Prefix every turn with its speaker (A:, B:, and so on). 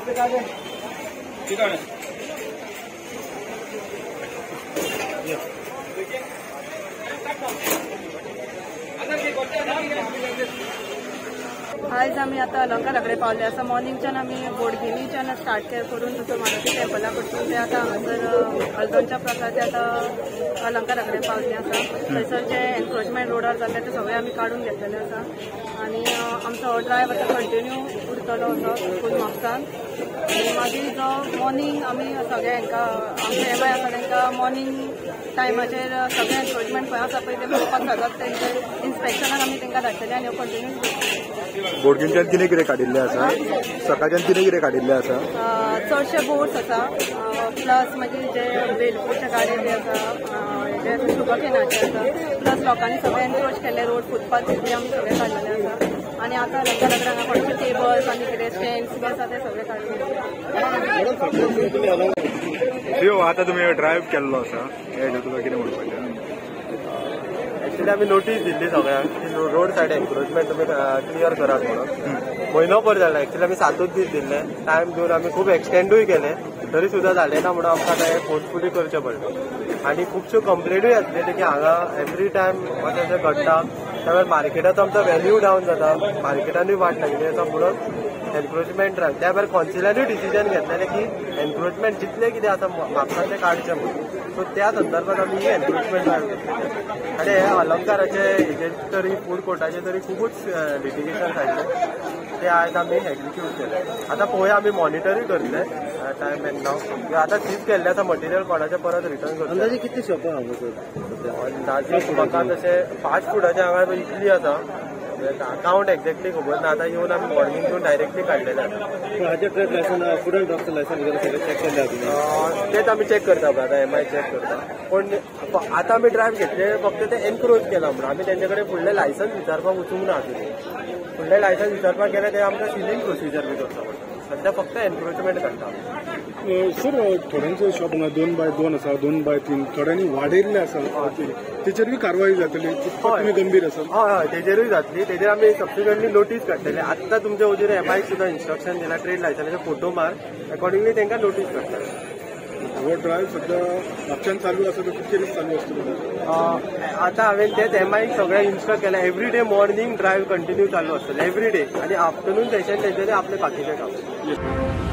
A: आज आम्ही आता अलंकाराकडे पावले आसा. मॉर्निंगच्यान आमी बोडगिनीच्यान स्टार्ट करून थंयसर मारुती टेम्पला कडसून ते आतां हांगासर हलदोनच्या प्रकारचे आतां अलंकाराकडे पावले आसा. थंयसर जे एनक्रोचमेंट रोडार जाल्ले ते सगळे आमी काडून घेतलेले आसा आनी आमचो ड्रायव आतां कंटिन्यू उरतलो असो फूल म्हापसान. आनी मागीर जो मॉर्निंग आमी सगळे हांकां आमचे एमआय आसा तांकां मॉर्निंग टायमाचेर सगळे एनक्रोचमेंट खंय आसा पळय ते पळोवपाक सगळ्यात तेंचे इन्स्पेक्शनाक आमी तांकां धाडटले आनी कंटिन्यू
B: बोर्डगिनच्यान कितें कितें काडिल्लें आसा? सकाळच्यान कितें कितें काडिल्लें आसा?
A: चडशे बोर्ड्स आसा प्लस मागीर जे वेलपूरचे गाडे बी आसा जे शुगर केनाचे आसा प्लस लोकांनी सगळे एनक्रोच केले रोड फुटपाथ बी आमी सगळे काडलेले आसा आनी आतां अलंकाराकडे हांगा कोणाचे टेबल्स आनी कितें स्टँड्स बी आसा ते सगळे
B: काडले. आतां तुमी ड्रायव्ह केल्लो आसा हे तुका कितें म्हणपाचें?
C: एक्चुअली आम्ही नोटीस दिल्ली सगळ्यांक की रोड सायड एनक्रोचमेंट तुम्ही क्लियर करात म्हणून. म्हयनोभर जाला एक्चुअली आमी 7 दीस दिल्ले टायम दिवन आमी खूब एक्सटेंडूय केले तरी सुद्दां जालें ना म्हणून आमकां आतां हें फोर्सफुली करचें पडलें. आनी खुबश्यो कंप्लेंटूय आसले की हांगा एवरी टायम अशें घडटा त्यावेळेस मार्केटाचो आमचो व्हॅल्यू डावन जाता मार्केटानूय वाट लागली आसा म्हणून एनक्रोचमेंट ड्रायव्ह त्या भायर कौन्सिलानूय डिसिजन घेतलेलें की एनक्रोचमेंट जितलें कितें आसा म्हापसान तें काडचें म्हणून. सो त्या संदर्भात आमी ही एनक्रोचमेंट ड्रायव्ह घेतली आनी हे अलंकाराचे हेजेर तरी फूड कोर्टाचे तरी खूबच लिटिगेशन जाल्लें ते आयज आमी एक्झिक्यूट केले. आतां पळोवया आमी मॉनिटरूय करतले टायम एंड नाव आतां सीज केल्लें आसा मटेरियल कोणाचें परत रिटर्न करतले.
D: अंदाजे कितली शॉपां हांगा
C: अंदाजे म्हाका तशें 5 फुटाचें हांगा इतली आसा अकाउंट एक्झॅक्टली खबर ना. आतां येवन आमी मॉर्निंग घेवन डायरेक्टली काडलेले आसा.
D: हाचे trade licence food and drugs licence वगैरे सगळें चॅक केल्ले
C: तेच आमी चॅक करता पळय आतां एमआय चॅक करता. पण आतां आमी ड्रायव्ह घेतले फक्त ते एनक्रोच केला म्हणून आमी तेंचे कडेन फुडलें लायसन्स विचारपाक वचूंक ना आसलें. फुडलें लायसन्स विचारपाक गेले ते आमकां सिलींग प्रोसिजर बी करता पडटा. सध्या फक्त एनक्रोचमेंट करता.
B: सर थोड्यांचो शॉप हांगा 2x2 आसा 2x3 थोड्यांनी वाडयल्ले आसा तेचेर बी कारवाई जातली तुमी गंभीर आसा?
C: हय तेजेरूय जातली. तेजेर आमी सबसिक्वेंटली नोटीस काडटले. आत्तां तुमच्या वजेर एमआय सुद्दां इन्स्ट्रक्शन दिला ट्रेड लायसन्साचे फोटो मार अकॉर्डिंगली तांकां नोटीस काडटले.
B: हो ड्रायव्ह सध्या म्हापशान चालू आसा तो कितके दीस चालू आसतलो?
C: आतां हांवें तेच एमआय सगळ्या इन्स्ट्रक्ट केला every day morning drive continue चालू आसतलें एवरी डे आनी आफ्टरनून सेशन तेंचे आपलें बाकीचें काम.